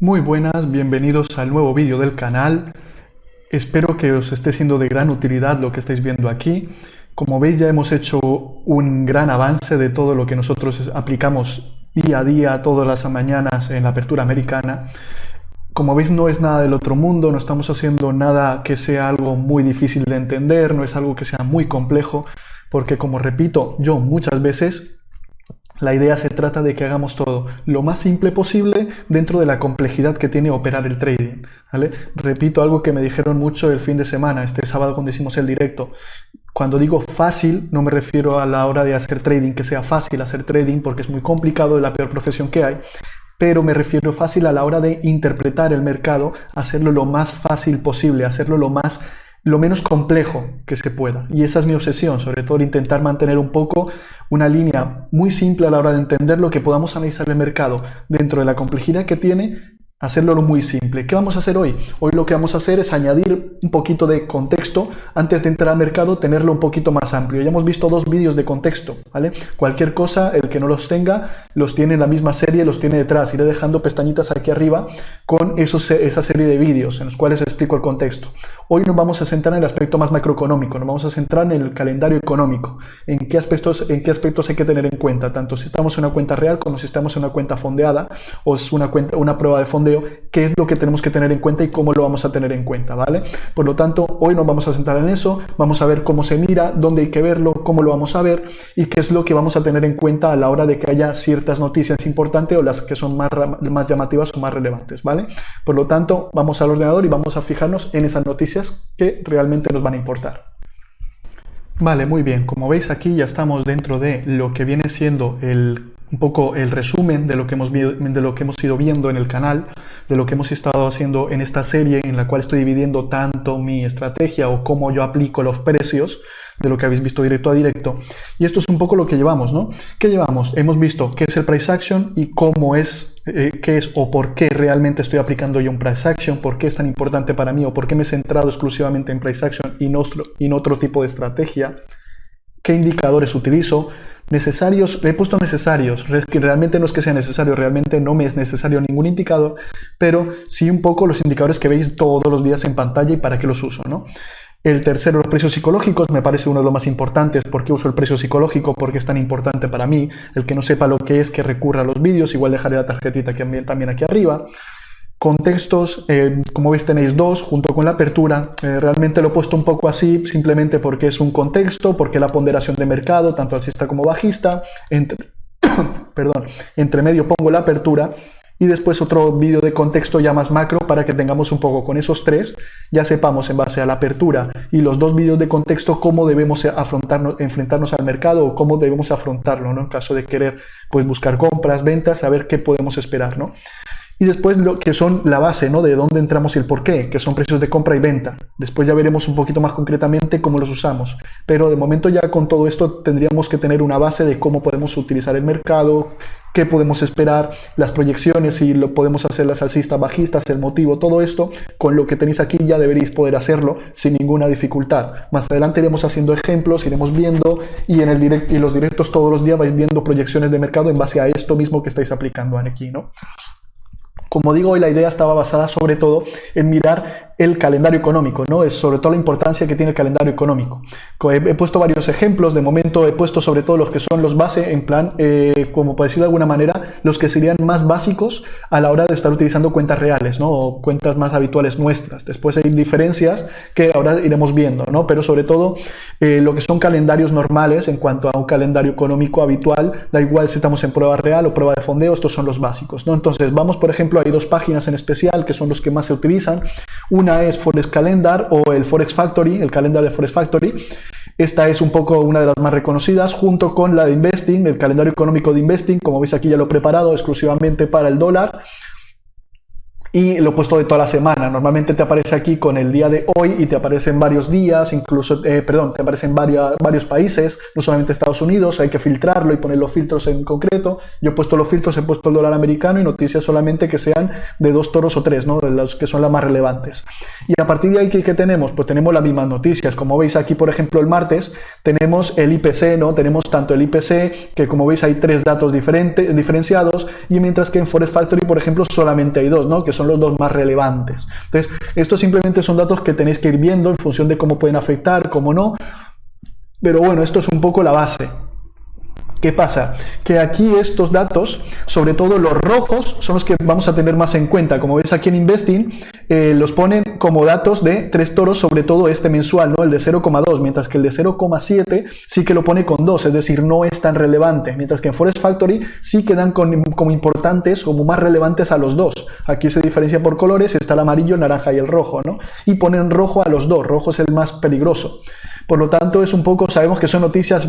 Muy buenas, bienvenidos al nuevo vídeo del canal. Espero que os esté siendo de gran utilidad lo que estáis viendo aquí. Como veis, ya hemos hecho un gran avance de todo lo que nosotros aplicamos día a día, todas las mañanas en la apertura americana. Como veis, no es nada del otro mundo, no estamos haciendo nada que sea algo muy difícil de entender, no es algo que sea muy complejo, porque como repito yo muchas veces, la idea se trata de que hagamos todo lo más simple posible dentro de la complejidad que tiene operar el trading, ¿vale? Repito algo que me dijeron mucho el fin de semana, este sábado cuando hicimos el directo. Cuando digo fácil, no me refiero a la hora de hacer trading, que sea fácil hacer trading, porque es muy complicado, es la peor profesión que hay. Pero me refiero fácil a la hora de interpretar el mercado, hacerlo lo más fácil posible, hacerlo lo menos complejo que se pueda. Y esa es mi obsesión, sobre todo intentar mantener un poco una línea muy simple a la hora de entenderlo, que podamos analizar el mercado dentro de la complejidad que tiene, hacerlo muy simple. ¿Qué vamos a hacer hoy? Hoy lo que vamos a hacer es añadir un poquito de contexto antes de entrar al mercado, tenerlo un poquito más amplio. Ya hemos visto dos vídeos de contexto, ¿vale? Cualquier cosa, el que no los tenga, los tiene en la misma serie, los tiene detrás. Iré dejando pestañitas aquí arriba con esa serie de vídeos en los cuales explico el contexto. Hoy nos vamos a centrar en el aspecto más macroeconómico, nos vamos a centrar en el calendario económico, en qué aspectos hay que tener en cuenta, tanto si estamos en una cuenta real como si estamos en una cuenta fondeada o es una prueba de fondeo. Qué es lo que tenemos que tener en cuenta y cómo lo vamos a tener en cuenta, ¿vale? Por lo tanto, hoy nos vamos a centrar en eso, vamos a ver cómo se mira, dónde hay que verlo, cómo lo vamos a ver y qué es lo que vamos a tener en cuenta a la hora de que haya ciertas noticias importantes o las que son más llamativas o más relevantes, ¿vale? Por lo tanto, vamos al ordenador y vamos a fijarnos en esas noticias que realmente nos van a importar. Vale, muy bien, como veis aquí ya estamos dentro de lo que viene siendo un poco el resumen de lo que hemos ido viendo en el canal, de lo que hemos estado haciendo en esta serie en la cual estoy dividiendo tanto mi estrategia o cómo yo aplico los precios de lo que habéis visto directo a directo. Y esto es un poco lo que llevamos, ¿no? ¿Qué llevamos? Hemos visto qué es el price action y cómo es, qué es o por qué realmente estoy aplicando yo un price action, por qué es tan importante para mí o por qué me he centrado exclusivamente en price action y no otro tipo de estrategia, qué indicadores utilizo. Necesarios, le he puesto necesarios, que realmente no es que sea necesario, realmente no me es necesario ningún indicador, pero sí un poco los indicadores que veis todos los días en pantalla y para qué los uso, ¿no? El tercero, los precios psicológicos, me parece uno de los más importantes. ¿Por qué uso el precio psicológico? Porque es tan importante para mí. El que no sepa lo que es, que recurra a los vídeos, igual dejaré la tarjetita también aquí arriba. Contextos, como veis tenéis dos junto con la apertura. Realmente lo he puesto un poco así simplemente porque es un contexto, porque la ponderación de mercado, tanto alcista como bajista. Entre medio pongo la apertura y después otro vídeo de contexto ya más macro para que tengamos un poco con esos tres, ya sepamos en base a la apertura y los dos vídeos de contexto cómo debemos enfrentarnos al mercado o cómo debemos afrontarlo, ¿no? En caso de querer pues buscar compras, ventas, saber qué podemos esperar, ¿no? Y después lo que son la base, ¿no? De dónde entramos y el por qué, que son precios de compra y venta. Después ya veremos un poquito más concretamente cómo los usamos. Pero de momento ya con todo esto tendríamos que tener una base de cómo podemos utilizar el mercado, qué podemos esperar, las proyecciones, si lo podemos hacer las alcistas, bajistas, el motivo, todo esto. Con lo que tenéis aquí ya deberéis poder hacerlo sin ninguna dificultad. Más adelante iremos haciendo ejemplos, iremos viendo y en los directos todos los días vais viendo proyecciones de mercado en base a esto mismo que estáis aplicando aquí, ¿no? Como digo, hoy la idea estaba basada sobre todo en mirar el calendario económico, ¿no? Es sobre todo la importancia que tiene el calendario económico. He puesto varios ejemplos, de momento he puesto sobre todo los que son los base, en plan, como por decirlo de alguna manera, los que serían más básicos a la hora de estar utilizando cuentas reales, ¿no? O cuentas más habituales nuestras. Después hay diferencias que ahora iremos viendo, ¿no? Pero sobre todo lo que son calendarios normales en cuanto a un calendario económico habitual, da igual si estamos en prueba real o prueba de fondeo, estos son los básicos, ¿no? Entonces vamos, por ejemplo, hay dos páginas en especial que son los que más se utilizan. Una es Forex Calendar o el Forex Factory, el calendario de Forex Factory. Esta es un poco una de las más reconocidas, junto con la de Investing, el calendario económico de Investing. Como veis aquí ya lo he preparado exclusivamente para el dólar. y lo he puesto de toda la semana. Normalmente te aparece aquí con el día de hoy y te aparecen varios días, incluso, te aparecen varios países, no solamente Estados Unidos, hay que filtrarlo y poner los filtros en concreto. Yo he puesto los filtros, he puesto el dólar americano y noticias solamente que sean de 2 toros o 3, ¿no? De las que son las más relevantes. Y a partir de ahí, ¿qué tenemos? Pues tenemos las mismas noticias. Como veis aquí, por ejemplo, el martes tenemos el IPC, ¿no? Tenemos tanto el IPC, que como veis hay 3 datos diferenciados, y mientras que en Forex Factory, por ejemplo, solamente hay 2, ¿no? Que son los 2 más relevantes. Entonces, estos simplemente son datos que tenéis que ir viendo en función de cómo pueden afectar, cómo no. Pero bueno, esto es un poco la base. ¿Qué pasa? Que aquí estos datos, sobre todo los rojos, son los que vamos a tener más en cuenta. Como veis aquí en Investing, los ponen como datos de 3 toros, sobre todo este mensual, ¿no? El de 0,2, mientras que el de 0,7 sí que lo pone con 2, es decir, no es tan relevante. Mientras que en Forex Factory sí quedan como importantes, como más relevantes a los 2. Aquí se diferencia por colores, está el amarillo, el naranja y el rojo, ¿no? Y ponen rojo a los 2, rojo es el más peligroso. Por lo tanto, es un poco, sabemos que son noticias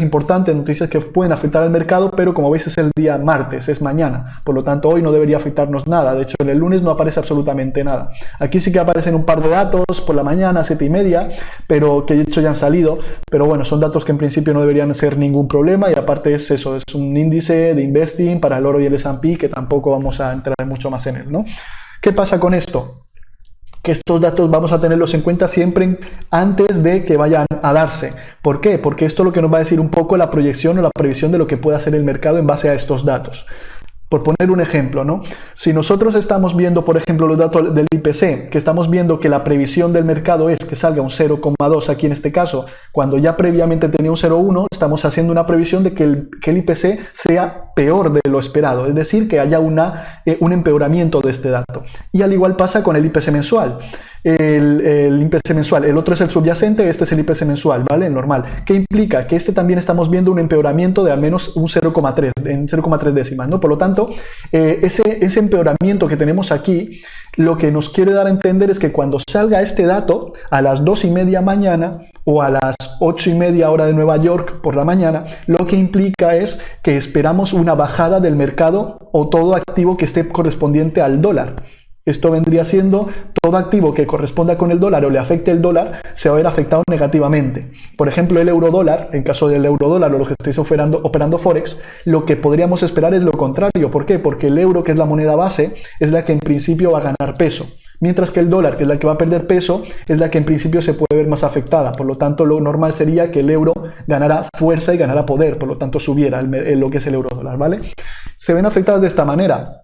importantes, noticias que pueden afectar al mercado, pero como veis es el día martes, es mañana. Por lo tanto, hoy no debería afectarnos nada. De hecho, en el lunes no aparece absolutamente nada. Aquí sí que aparecen un par de datos por la mañana, 7:30, pero que de hecho ya han salido. Pero bueno, son datos que en principio no deberían ser ningún problema, y aparte es eso, es un índice de Investing para el oro y el S&P que tampoco vamos a entrar mucho más en él, ¿no? ¿Qué pasa con esto? Que estos datos vamos a tenerlos en cuenta siempre antes de que vayan a darse. ¿Por qué? Porque esto es lo que nos va a decir un poco la proyección o la previsión de lo que puede hacer el mercado en base a estos datos. Por poner un ejemplo, ¿no? Si nosotros estamos viendo, por ejemplo, los datos del IPC, que estamos viendo que la previsión del mercado es que salga un 0,2 aquí en este caso, cuando ya previamente tenía un 0,1, estamos haciendo una previsión de que el IPC sea peor de lo esperado, es decir, que haya un empeoramiento de este dato. Y al igual pasa con el IPC mensual. El IPC mensual, el otro es el subyacente, este es el IPC mensual, ¿vale? El normal. ¿Qué implica? Que este también estamos viendo un empeoramiento de al menos un 0,3, en 0,3 décimas, ¿no? Por lo tanto, ese empeoramiento que tenemos aquí, lo que nos quiere dar a entender es que cuando salga este dato, a las 2:30 mañana o a las 8:30 hora de Nueva York por la mañana, lo que implica es que esperamos una bajada del mercado o todo activo que esté correspondiente al dólar. Esto vendría siendo todo activo que corresponda con el dólar o le afecte el dólar, se va a ver afectado negativamente. Por ejemplo, el euro-dólar, en caso del euro-dólar o los que estéis operando Forex, lo que podríamos esperar es lo contrario. ¿Por qué? Porque el euro, que es la moneda base, es la que en principio va a ganar peso. Mientras que el dólar, que es la que va a perder peso, es la que en principio se puede ver más afectada. Por lo tanto, lo normal sería que el euro ganara fuerza y ganara poder, por lo tanto subiera lo que es el euro-dólar, ¿vale? Se ven afectadas de esta manera.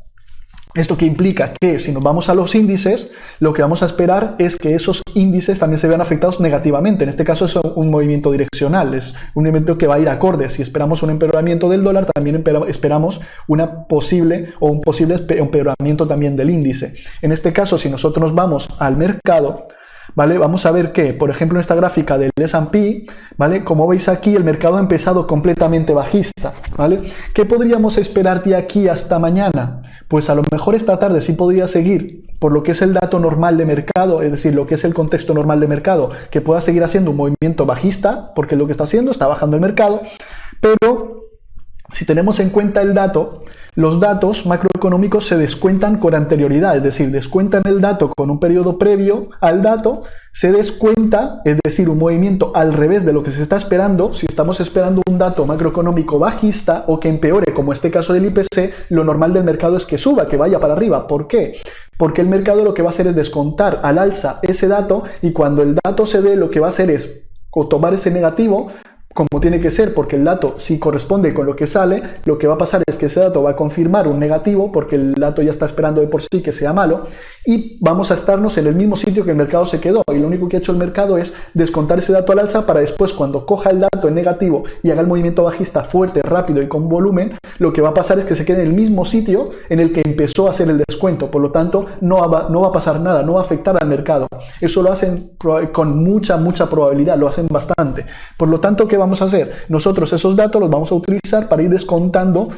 ¿Esto qué implica? Que si nos vamos a los índices, lo que vamos a esperar es que esos índices también se vean afectados negativamente. En este caso es un movimiento direccional, es un movimiento que va a ir acorde. Si esperamos un empeoramiento del dólar, también esperamos un posible empeoramiento también del índice. En este caso, si nosotros nos vamos al mercado, ¿vale? Vamos a ver que, por ejemplo, en esta gráfica del S&P, ¿vale? Como veis aquí, el mercado ha empezado completamente bajista, ¿vale? ¿Qué podríamos esperar de aquí hasta mañana? Pues a lo mejor esta tarde sí podría seguir por lo que es el dato normal de mercado, es decir, lo que es el contexto normal de mercado, que pueda seguir haciendo un movimiento bajista, porque lo que está haciendo está bajando el mercado, pero si tenemos en cuenta el dato, los datos macroeconómicos se descuentan con anterioridad, es decir, descuentan el dato con un periodo previo al dato, se descuenta, es decir, un movimiento al revés de lo que se está esperando. Si estamos esperando un dato macroeconómico bajista o que empeore, como este caso del IPC, lo normal del mercado es que suba, que vaya para arriba. ¿Por qué? Porque el mercado lo que va a hacer es descontar al alza ese dato, y cuando el dato se dé, lo que va a hacer es tomar ese negativo, como tiene que ser, porque el dato si corresponde con lo que sale, lo que va a pasar es que ese dato va a confirmar un negativo, porque el dato ya está esperando de por sí que sea malo, y vamos a estarnos en el mismo sitio que el mercado se quedó, y lo único que ha hecho el mercado es descontar ese dato al alza para después, cuando coja el dato en negativo y haga el movimiento bajista fuerte, rápido y con volumen, lo que va a pasar es que se quede en el mismo sitio en el que empezó a hacer el descuento. Por lo tanto, no va a pasar nada, no va a afectar al mercado. Eso lo hacen con mucha probabilidad, lo hacen bastante. Por lo tanto, ¿qué vamos a hacer? Nosotros esos datos los vamos a utilizar para ir descontando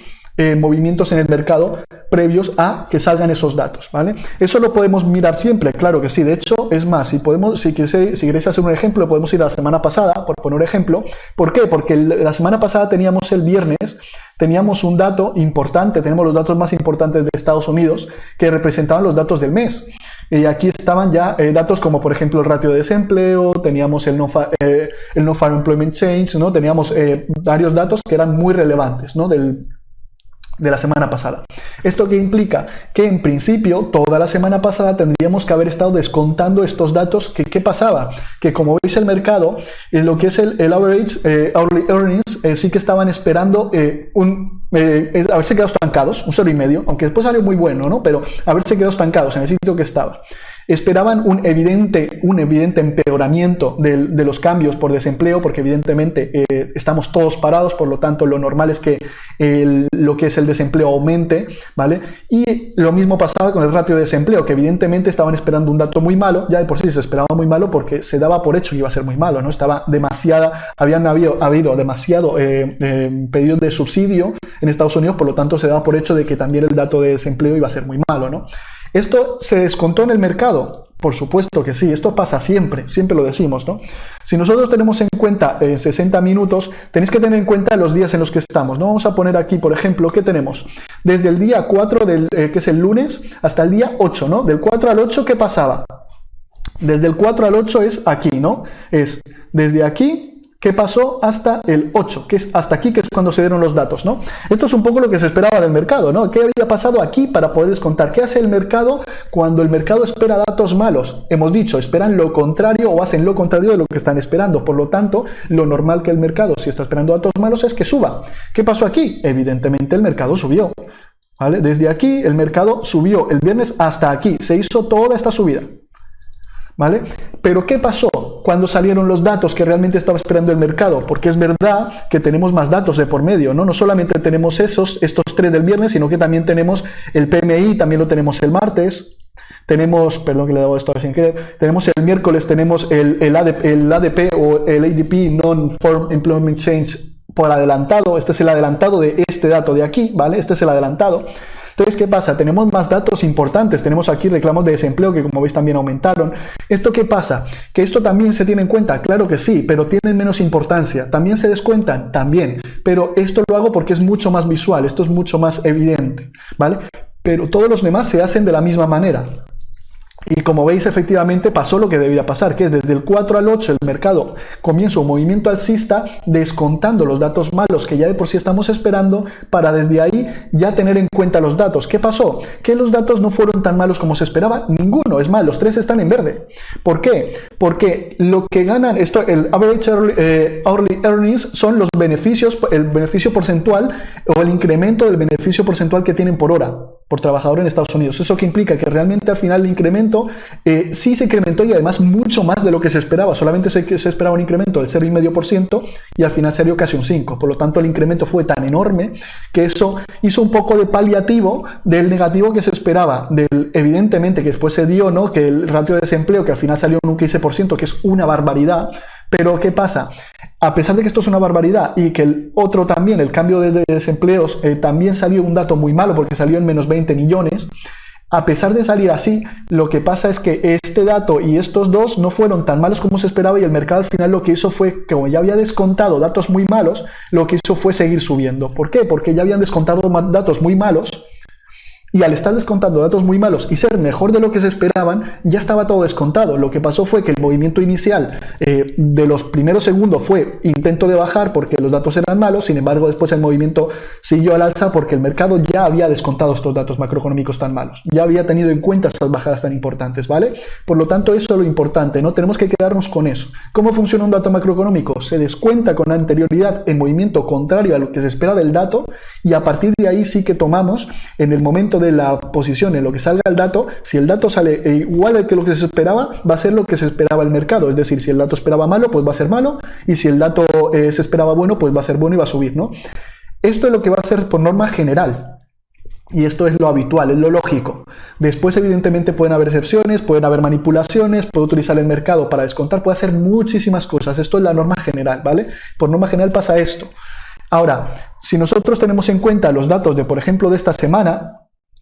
movimientos en el mercado previos a que salgan esos datos, ¿vale? Eso lo podemos mirar siempre, claro que sí. De hecho, es más, si queréis hacer un ejemplo, podemos ir a la semana pasada, por poner un ejemplo. ¿Por qué? Porque la semana pasada teníamos el viernes, teníamos un dato importante, tenemos los datos más importantes de Estados Unidos que representaban los datos del mes. Y aquí estaban ya datos como, por ejemplo, el ratio de desempleo, teníamos el non-farm employment change, ¿no? Teníamos varios datos que eran muy relevantes, ¿no? De la semana pasada. ¿Esto qué implica? Que en principio toda la semana pasada tendríamos que haber estado descontando estos datos. ¿Qué pasaba? Que como veis el mercado, en lo que es el average hourly earnings, sí que estaban esperando haberse quedado estancados, un 0,5, aunque después salió muy bueno, ¿no? Pero haberse quedado estancados en el sitio que estaba. Esperaban un evidente empeoramiento de los cambios por desempleo, porque evidentemente estamos todos parados, por lo tanto lo normal es que lo que es el desempleo aumente, ¿vale? Y lo mismo pasaba con el ratio de desempleo, que evidentemente estaban esperando un dato muy malo. Ya de por sí se esperaba muy malo porque se daba por hecho que iba a ser muy malo, ¿no? Habían habido demasiado pedidos de subsidio en Estados Unidos, por lo tanto se daba por hecho de que también el dato de desempleo iba a ser muy malo, ¿no? ¿Esto se descontó en el mercado? Por supuesto que sí, esto pasa siempre lo decimos, ¿no? Si nosotros tenemos en cuenta 60 minutos, tenéis que tener en cuenta los días en los que estamos, ¿no? Vamos a poner aquí, por ejemplo, ¿qué tenemos? Desde el día 4, que es el lunes, hasta el día 8, ¿no? Del 4 al 8, ¿qué pasaba? Desde el 4 al 8 es aquí, ¿no? Es desde aquí, ¿qué pasó? Hasta el 8, que es hasta aquí, que es cuando se dieron los datos, ¿no? Esto es un poco lo que se esperaba del mercado, ¿no? ¿Qué había pasado aquí para poder descontar? ¿Qué hace el mercado cuando el mercado espera datos malos? Hemos dicho, esperan lo contrario o hacen lo contrario de lo que están esperando. Por lo tanto, lo normal que el mercado, si está esperando datos malos, es que suba. ¿Qué pasó aquí? Evidentemente el mercado subió, ¿vale? Desde aquí el mercado subió el viernes hasta aquí. Se hizo toda esta subida, ¿vale? Pero ¿qué pasó cuando salieron los datos que realmente estaba esperando el mercado? Porque es verdad que tenemos más datos de por medio, ¿no? No solamente tenemos estos 3 del viernes, sino que también tenemos el PMI, también lo tenemos el martes. Tenemos, perdón que le he dado esto sin querer, tenemos el miércoles, tenemos el ADP o el ADP, Non-Farm Employment Change, por adelantado. Este es el adelantado de este dato de aquí, ¿vale? Este es el adelantado. Entonces, ¿qué pasa? Tenemos más datos importantes. Tenemos aquí reclamos de desempleo que, como veis, también aumentaron. ¿Esto qué pasa? ¿Que esto también se tiene en cuenta? Claro que sí, pero tienen menos importancia. ¿También se descuentan? También. Pero esto lo hago porque es mucho más visual, esto es mucho más evidente, ¿vale? Pero todos los demás se hacen de la misma manera. Y como veis, efectivamente pasó lo que debía pasar, que es desde el 4 al 8 el mercado comienza un movimiento alcista descontando los datos malos que ya de por sí estamos esperando, para desde ahí ya tener en cuenta los datos. ¿Qué pasó? Que los datos no fueron tan malos como se esperaba, ninguno. Es más, los 3 están en verde. ¿Por qué? Porque lo que ganan, el average hourly earnings, son los beneficios, el beneficio porcentual o el incremento del beneficio porcentual que tienen por hora, por trabajador en Estados Unidos. ¿Eso qué implica? Que realmente al final el incremento sí se incrementó, y además mucho más de lo que se esperaba. Solamente se esperaba un incremento del 0,5% y al final salió casi un 5%. Por lo tanto, el incremento fue tan enorme que eso hizo un poco de paliativo del negativo que se esperaba. Evidentemente que después se dio, ¿no?, que el ratio de desempleo, que al final salió en un 15%, que es una barbaridad. Pero ¿qué pasa? A pesar de que esto es una barbaridad y que el otro también, el cambio de desempleos, también salió un dato muy malo porque salió en menos 20 millones, a pesar de salir así, lo que pasa es que este dato y estos dos no fueron tan malos como se esperaba, y el mercado al final lo que hizo fue, como ya había descontado datos muy malos, lo que hizo fue seguir subiendo. ¿Por qué? Porque ya habían descontado datos muy malos, y al estar descontando datos muy malos y ser mejor de lo que se esperaban, ya estaba todo descontado. Lo que pasó fue que el movimiento inicial de los primeros segundos fue intento de bajar porque los datos eran malos. Sin embargo, después el movimiento siguió al alza porque el mercado ya había descontado estos datos macroeconómicos tan malos, ya había tenido en cuenta estas bajadas tan importantes, ¿vale? Por lo tanto, eso es lo importante, ¿no? Tenemos que quedarnos con eso. ¿Cómo funciona un dato macroeconómico? Se descuenta con anterioridad en movimiento contrario a lo que se espera del dato, y a partir de ahí sí que tomamos, en el momento de la posición en lo que salga el dato, si el dato sale igual que lo que se esperaba, va a ser lo que se esperaba el mercado. Es decir, si el dato esperaba malo, pues va a ser malo, y si el dato se esperaba bueno, pues va a ser bueno y va a subir, ¿no? Esto es lo que va a ser por norma general. Y esto es lo habitual, es lo lógico. Después, evidentemente, pueden haber excepciones, pueden haber manipulaciones, puede utilizar el mercado para descontar, puede hacer muchísimas cosas. Esto es la norma general, ¿vale? Por norma general pasa esto. Ahora, si nosotros tenemos en cuenta los datos de, por ejemplo, de esta semana,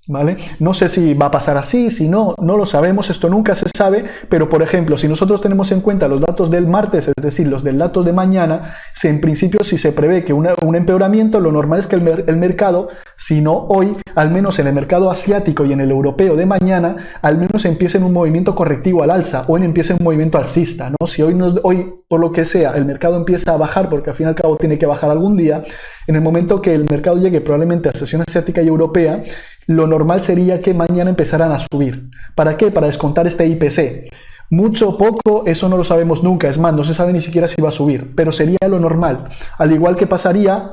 ¿vale? No sé si va a pasar así, si no, no lo sabemos, esto nunca se sabe, pero por ejemplo, si nosotros tenemos en cuenta los datos del martes, es decir, los del datos de mañana, en principio si se prevé que un empeoramiento, lo normal es que el mercado, si no hoy, al menos en el mercado asiático y en el europeo de mañana, al menos empiece en un movimiento correctivo al alza o empiece un movimiento alcista, ¿no? Si hoy, por lo que sea, el mercado empieza a bajar, porque al fin y al cabo tiene que bajar algún día, en el momento que el mercado llegue probablemente a sesión asiática y europea, lo normal sería que mañana empezaran a subir. ¿Para qué? Para descontar este IPC. Mucho o poco, eso no lo sabemos nunca. Es más, no se sabe ni siquiera si va a subir, pero sería lo normal. Al igual que pasaría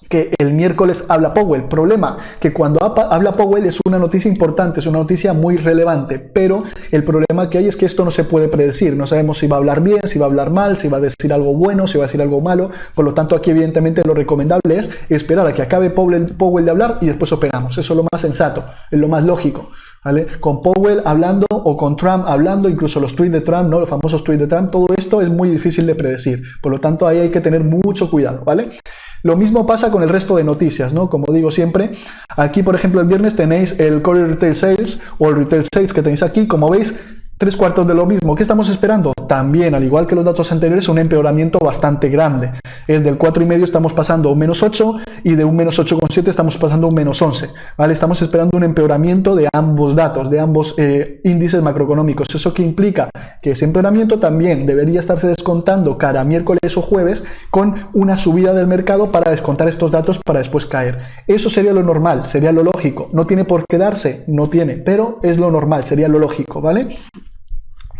que el miércoles habla Powell. Problema, que cuando habla Powell es una noticia importante, es una noticia muy relevante, pero el problema que hay es que esto no se puede predecir. No sabemos si va a hablar bien, si va a hablar mal, si va a decir algo bueno, si va a decir algo malo. Por lo tanto, aquí evidentemente lo recomendable es esperar a que acabe Powell de hablar y después operamos. Eso es lo más sensato, es lo más lógico, ¿vale? Con Powell hablando o con Trump hablando, incluso los tweets de Trump, ¿no? Los famosos tweets de Trump, todo esto es muy difícil de predecir. Por lo tanto, ahí hay que tener mucho cuidado, ¿vale? Lo mismo pasa con el resto de noticias, ¿no? Como digo siempre, aquí por ejemplo el viernes tenéis el Core Retail Sales o el Retail Sales que tenéis aquí, como veis, 3/4 de lo mismo. ¿Qué estamos esperando? También, al igual que los datos anteriores, un empeoramiento bastante grande. Es del 4,5 estamos pasando a un -8 y de un -8,7 estamos pasando a un -11. ¿Vale? Estamos esperando un empeoramiento de ambos datos, de ambos índices macroeconómicos. ¿Eso qué implica? Que ese empeoramiento también debería estarse descontando cara a miércoles o jueves con una subida del mercado para descontar estos datos para después caer. Eso sería lo normal, sería lo lógico. No tiene por qué darse, no tiene, pero es lo normal, sería lo lógico, ¿vale?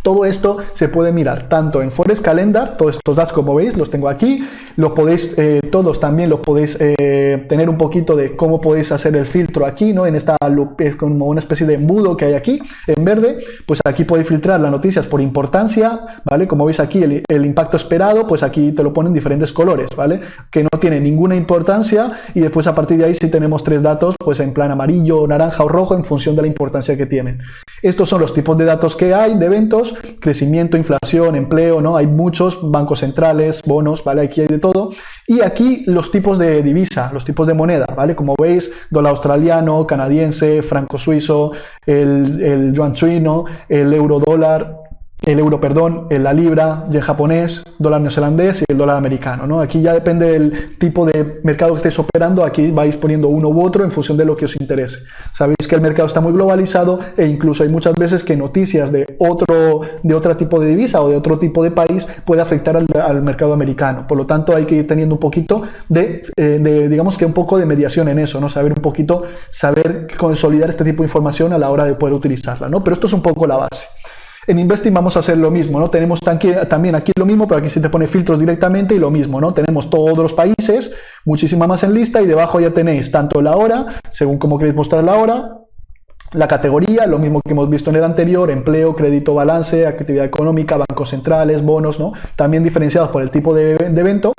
Todo esto se puede mirar tanto en Forex Calendar, todos estos datos como veis los tengo aquí, los podéis, todos también los podéis tener un poquito de cómo podéis hacer el filtro aquí, ¿no? En esta es como una especie de embudo que hay aquí en verde, pues aquí podéis filtrar las noticias por importancia, ¿vale? Como veis aquí el impacto esperado, pues aquí te lo ponen diferentes colores, ¿vale? Que no tiene ninguna importancia y después a partir de ahí sí tenemos 3 datos, pues en plan amarillo, naranja o rojo en función de la importancia que tienen. Estos son los tipos de datos que hay de eventos. Crecimiento, inflación, empleo, ¿no? Hay muchos bancos centrales, bonos, ¿vale? Aquí hay de todo. Y aquí los tipos de divisa, los tipos de moneda, ¿vale? Como veis, dólar australiano, canadiense, franco suizo, el yuan chino, el euro dólar, la libra, yen japonés, dólar neozelandés y el dólar americano, ¿no? Aquí ya depende del tipo de mercado que estéis operando, aquí vais poniendo uno u otro en función de lo que os interese. Sabéis que el mercado está muy globalizado e incluso hay muchas veces que noticias de otro tipo de divisa o de otro tipo de país puede afectar al mercado americano. Por lo tanto, hay que ir teniendo un poquito digamos que un poco de mediación en eso, ¿no? Saber consolidar este tipo de información a la hora de poder utilizarla, ¿no? Pero esto es un poco la base. En Investing vamos a hacer lo mismo, ¿no? Tenemos también aquí lo mismo, pero aquí se te pone filtros directamente y lo mismo, ¿no? Tenemos todos los países, muchísima más en lista y debajo ya tenéis tanto la hora, según como queréis mostrar la hora, la categoría, lo mismo que hemos visto en el anterior, empleo, crédito, balance, actividad económica, bancos centrales, bonos, ¿no? También diferenciados por el tipo de evento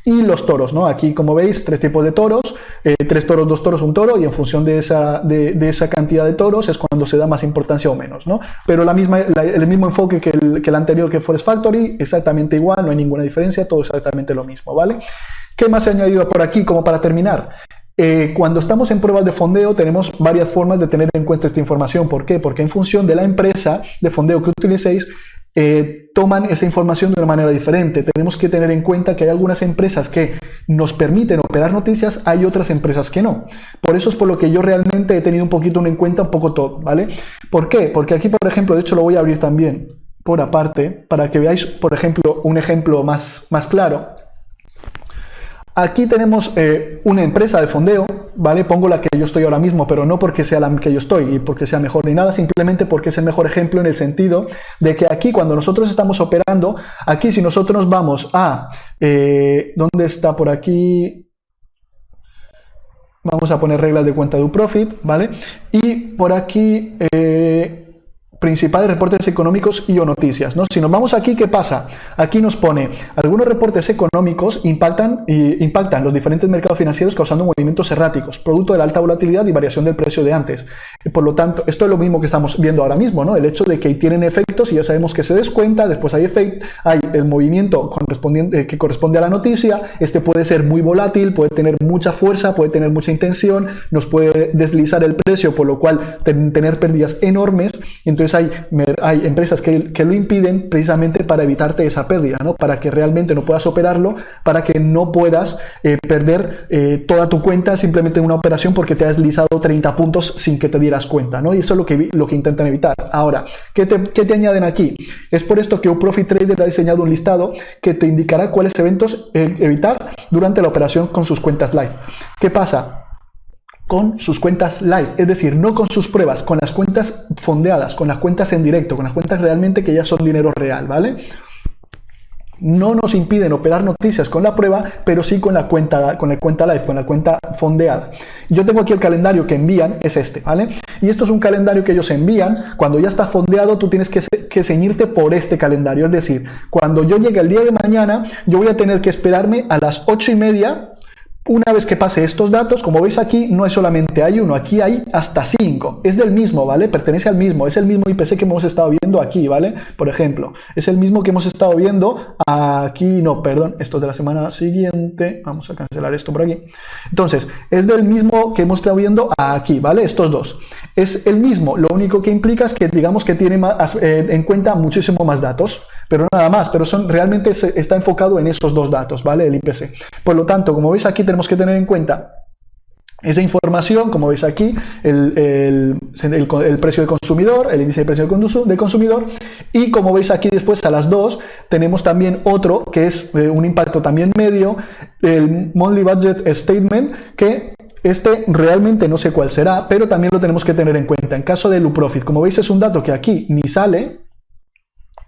y los toros, ¿no? Aquí, como veis, 3 tipos de toros, 3 toros, 2 toros, 1 toro y en función de esa cantidad de toros es cuando se da más importancia o menos, ¿no? Pero el mismo enfoque que el anterior que Forex Factory, exactamente igual, no hay ninguna diferencia, todo exactamente lo mismo, ¿vale? ¿Qué más he añadido por aquí como para terminar? Cuando estamos en pruebas de fondeo tenemos varias formas de tener en cuenta esta información. ¿Por qué? Porque en función de la empresa de fondeo que utilicéis, toman esa información de una manera diferente. Tenemos que tener en cuenta que hay algunas empresas que nos permiten operar noticias, hay otras empresas que no. Por eso es por lo que yo realmente he tenido un poquito en cuenta un poco todo, ¿vale? ¿Por qué? Porque aquí, por ejemplo, de hecho lo voy a abrir también por aparte, para que veáis, por ejemplo, un ejemplo más claro. Aquí tenemos una empresa de fondeo, ¿vale? Pongo la que yo estoy ahora mismo, pero no porque sea la que yo estoy y porque sea mejor ni nada, simplemente porque es el mejor ejemplo en el sentido de que aquí cuando nosotros estamos operando, aquí si nosotros nos vamos a, ¿dónde está por aquí? Vamos a poner reglas de cuenta de un profit, ¿vale? Y por aquí principales reportes económicos y o noticias, ¿no? Si nos vamos aquí, ¿qué pasa? Aquí nos pone, algunos reportes económicos impactan los diferentes mercados financieros causando movimientos erráticos, producto de la alta volatilidad y variación del precio de antes. Por lo tanto, esto es lo mismo que estamos viendo ahora mismo, ¿no? El hecho de que tienen efectos y ya sabemos que se descuenta, después hay el movimiento correspondiente, que corresponde a la noticia, este puede ser muy volátil, puede tener mucha fuerza, puede tener mucha intención, nos puede deslizar el precio, por lo cual tener pérdidas enormes. Entonces hay empresas que lo impiden precisamente para evitarte esa pérdida, ¿no? Para que realmente no puedas operarlo, para que no puedas perder toda tu cuenta simplemente en una operación porque te has deslizado 30 puntos sin que te dieras cuenta, ¿no? Y eso es lo que intentan evitar. Ahora, ¿qué te añaden aquí? Es por esto que Profit Trader ha diseñado un listado que te indicará cuáles eventos evitar durante la operación con sus cuentas live. ¿Qué pasa? Con sus cuentas live, es decir, no con sus pruebas, con las cuentas fondeadas, con las cuentas en directo, con las cuentas realmente que ya son dinero real, ¿vale? No nos impiden operar noticias con la prueba, pero sí con la cuenta live, con la cuenta fondeada. Yo tengo aquí el calendario que envían, es este, ¿vale? Y esto es un calendario que ellos envían. Cuando ya está fondeado, tú tienes que ceñirte por este calendario. Es decir, cuando yo llegue el día de mañana, yo voy a tener que esperarme a las 8:30. Una vez que pase estos datos, como veis aquí, no es solamente hay uno, aquí hay hasta 5. Es del mismo, ¿vale? Pertenece al mismo, es el mismo IPC que hemos estado viendo aquí, ¿vale? Por ejemplo, es el mismo que hemos estado viendo aquí, no, perdón, esto es de la semana siguiente. Vamos a cancelar esto por aquí. Entonces, es del mismo que hemos estado viendo aquí, ¿vale? Estos dos. Es el mismo, lo único que implica es que digamos que tiene en cuenta muchísimo más datos, pero nada más, pero realmente está enfocado en esos dos datos, ¿vale? El IPC. Por lo tanto, como veis aquí, tenemos que tener en cuenta esa información, como veis aquí, el precio del consumidor, el índice de precio del consumidor, y como veis aquí después a las 2 tenemos también otro que es un impacto también medio, el Monthly Budget Statement, que este realmente no sé cuál será, pero también lo tenemos que tener en cuenta. En caso de Luprofit, como veis es un dato que aquí ni sale.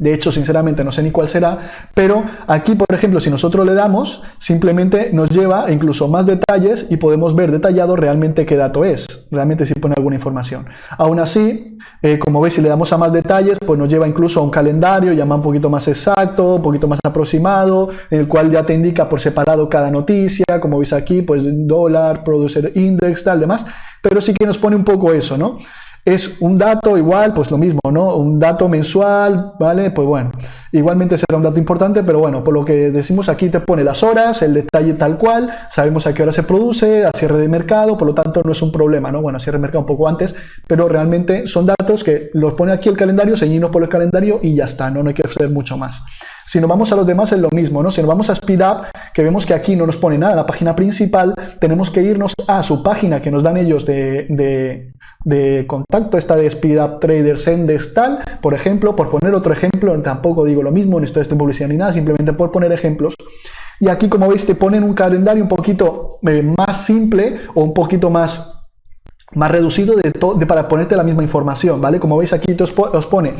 De hecho, sinceramente, no sé ni cuál será, pero aquí, por ejemplo, si nosotros le damos, simplemente nos lleva incluso más detalles y podemos ver detallado realmente qué dato es, realmente si pone alguna información. Aún así, como veis, si le damos a más detalles, pues nos lleva incluso a un calendario, ya un poquito más exacto, un poquito más aproximado, en el cual ya te indica por separado cada noticia, como veis aquí, pues dólar, producer index, tal, demás, pero sí que nos pone un poco eso, ¿no? Es un dato igual, pues lo mismo, ¿no? Un dato mensual, ¿vale? Pues bueno, igualmente será un dato importante, pero bueno, por lo que decimos aquí te pone las horas, el detalle tal cual, sabemos a qué hora se produce, a cierre de mercado, por lo tanto no es un problema, ¿no? Bueno, a cierre de mercado un poco antes, pero realmente son datos que los pone aquí el calendario, ceñirnos por el calendario y ya está, ¿no? No hay que hacer mucho más. Si nos vamos a los demás es lo mismo, ¿no? Si nos vamos a SpeedUp, que vemos que aquí no nos pone nada en la página principal, tenemos que irnos a su página que nos dan ellos de contacto, esta de SpeedUp Traders Index tal, por ejemplo, por poner otro ejemplo, tampoco digo lo mismo, no estoy en publicidad ni nada, simplemente por poner ejemplos. Y aquí, como veis, te ponen un calendario un poquito más simple o un poquito más reducido para ponerte la misma información, ¿vale? Como veis aquí os pone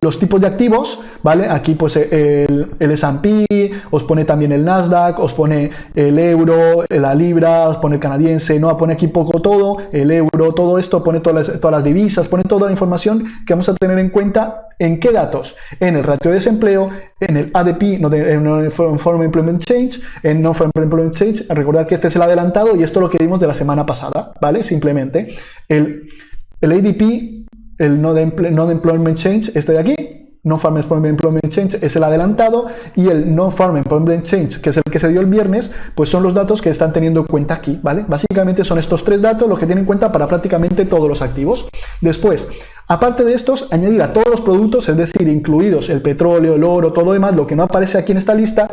los tipos de activos, ¿vale? Aquí pues el S&P, os pone también el Nasdaq, os pone el euro, la libra, os pone el canadiense, ¿no? Pone aquí poco todo, el euro, todo esto, pone todas las divisas, pone toda la información que vamos a tener en cuenta. ¿En qué datos? En el ratio de desempleo, en el ADP, Non-Farm Employment Change, en Non-Farm Employment Change. Recordad que este es el adelantado y esto es lo que vimos de la semana pasada, ¿vale? Simplemente el ADP, el Non-Employment Change, este de aquí, Non-Farm Employment Change es el adelantado, y el Non-Farm Employment Change, que es el que se dio el viernes, pues son los datos que están teniendo en cuenta aquí, ¿vale? Básicamente son estos tres datos los que tienen en cuenta para prácticamente todos los activos. Después, aparte de estos, añadir a todos los productos, es decir, incluidos el petróleo, el oro, todo demás, lo que no aparece aquí en esta lista,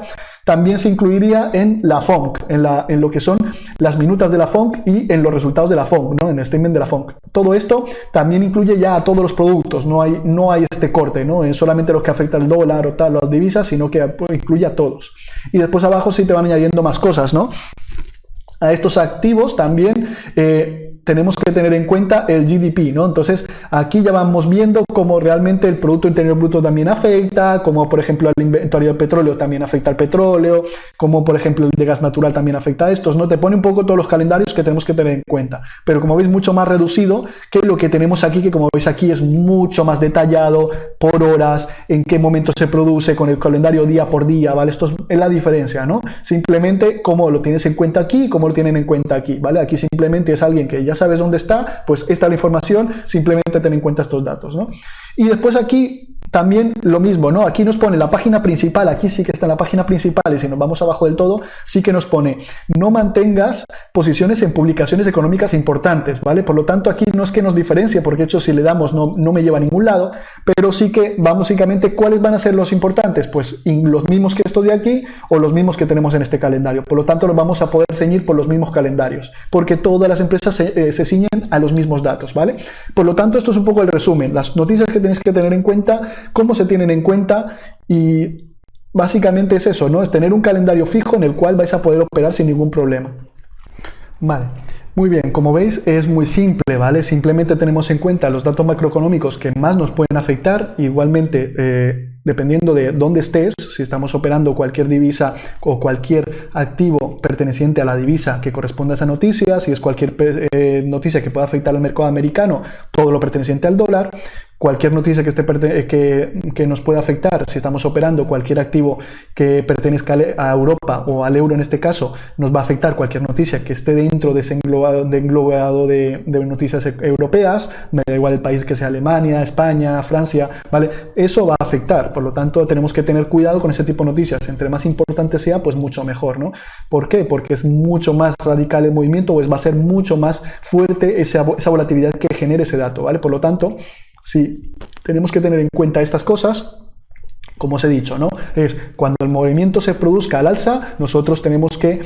también se incluiría en la FONC, en lo que son las minutas de la FONC y en los resultados de la FONC, ¿no? En el statement de la FONC. Todo esto también incluye ya a todos los productos, no hay este corte, ¿no? Es solamente lo que afecta al dólar o tal, las divisas, sino que incluye a todos. Y después abajo sí te van añadiendo más cosas, ¿no? A estos activos también tenemos que tener en cuenta el GDP, ¿no? Entonces, aquí ya vamos viendo cómo realmente el Producto Interior Bruto también afecta, como por ejemplo el inventario de petróleo también afecta al petróleo, como por ejemplo el de gas natural también afecta a estos, ¿no? Te pone un poco todos los calendarios que tenemos que tener en cuenta, pero como veis mucho más reducido que lo que tenemos aquí, que como veis aquí es mucho más detallado, por horas, en qué momento se produce, con el calendario día por día, ¿vale? Esto es la diferencia, ¿no? Simplemente cómo lo tienes en cuenta aquí, cómo lo tienen en cuenta aquí, ¿vale? Aquí simplemente es alguien que ya sabes dónde está, pues esta es la información, simplemente ten en cuenta estos datos, ¿no? Y después aquí también lo mismo, ¿no? Aquí nos pone la página principal, aquí sí que está en la página principal, y si nos vamos abajo del todo, sí que nos pone no mantengas posiciones en publicaciones económicas importantes, ¿vale? Por lo tanto, aquí no es que nos diferencie, porque de hecho si le damos no me lleva a ningún lado, pero sí que básicamente ¿cuáles van a ser los importantes? Pues los mismos que esto de aquí o los mismos que tenemos en este calendario. Por lo tanto, nos vamos a poder ceñir por los mismos calendarios, porque todas las empresas se ciñen a los mismos datos, ¿vale? Por lo tanto, esto es un poco el resumen, las noticias que tenéis que tener en cuenta, cómo se tienen en cuenta, y básicamente es eso, ¿no? Es tener un calendario fijo en el cual vais a poder operar sin ningún problema. Vale, muy bien, como veis es muy simple, ¿vale? Simplemente tenemos en cuenta los datos macroeconómicos que más nos pueden afectar, igualmente dependiendo de dónde estés, si estamos operando cualquier divisa o cualquier activo perteneciente a la divisa que corresponda a esa noticia, si es cualquier noticia que pueda afectar al mercado americano, todo lo perteneciente al dólar, cualquier noticia que nos pueda afectar, si estamos operando cualquier activo que pertenezca a Europa o al euro en este caso, nos va a afectar cualquier noticia que esté dentro de ese englobado de noticias europeas, me da igual el país que sea Alemania, España, Francia, ¿vale? Eso va a afectar, por lo tanto tenemos que tener cuidado con ese tipo de noticias, entre más importante sea, pues mucho mejor, ¿no? ¿Por qué? Porque es mucho más radical el movimiento, pues va a ser mucho más fuerte esa volatilidad que genere ese dato, ¿vale? Por lo tanto, sí, tenemos que tener en cuenta estas cosas, como os he dicho, ¿no? Es cuando el movimiento se produzca al alza, nosotros tenemos que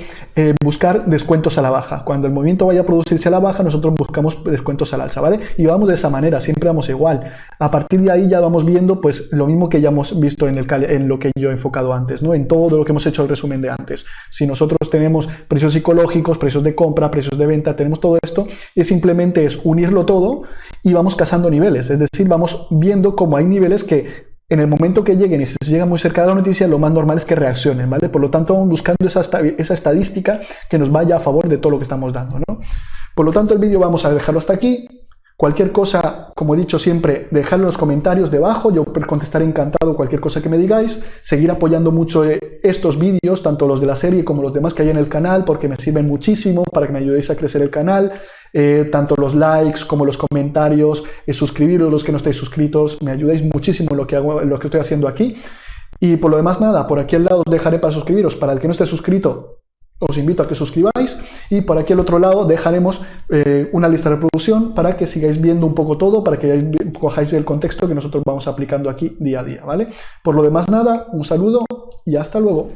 buscar descuentos a la baja. Cuando el movimiento vaya a producirse a la baja, nosotros buscamos descuentos al alza, ¿vale? Y vamos de esa manera, siempre vamos igual. A partir de ahí ya vamos viendo, pues, lo mismo que ya hemos visto en lo que yo he enfocado antes, ¿no? En todo lo que hemos hecho el resumen de antes. Si nosotros tenemos precios psicológicos, precios de compra, precios de venta, tenemos todo esto, y simplemente es unirlo todo y vamos cazando niveles. Es decir, vamos viendo cómo hay niveles que en el momento que lleguen y si se llega muy cerca de la noticia, lo más normal es que reaccionen, ¿vale? Por lo tanto, vamos buscando esa estadística que nos vaya a favor de todo lo que estamos dando, ¿no? Por lo tanto, el vídeo vamos a dejarlo hasta aquí. Cualquier cosa, como he dicho siempre, dejadlo en los comentarios debajo, yo contestaré encantado cualquier cosa que me digáis. Seguir apoyando mucho estos vídeos, tanto los de la serie como los demás que hay en el canal, porque me sirven muchísimo para que me ayudéis a crecer el canal. Tanto los likes como los comentarios, suscribiros los que no estáis suscritos, me ayudáis muchísimo en lo que estoy haciendo aquí. Y por lo demás nada, por aquí al lado os dejaré para suscribiros. Para el que no esté suscrito, os invito a que suscribáis, y por aquí al otro lado dejaremos una lista de reproducción para que sigáis viendo un poco todo, para que cojáis el contexto que nosotros vamos aplicando aquí día a día, ¿vale? Por lo demás nada, un saludo y hasta luego.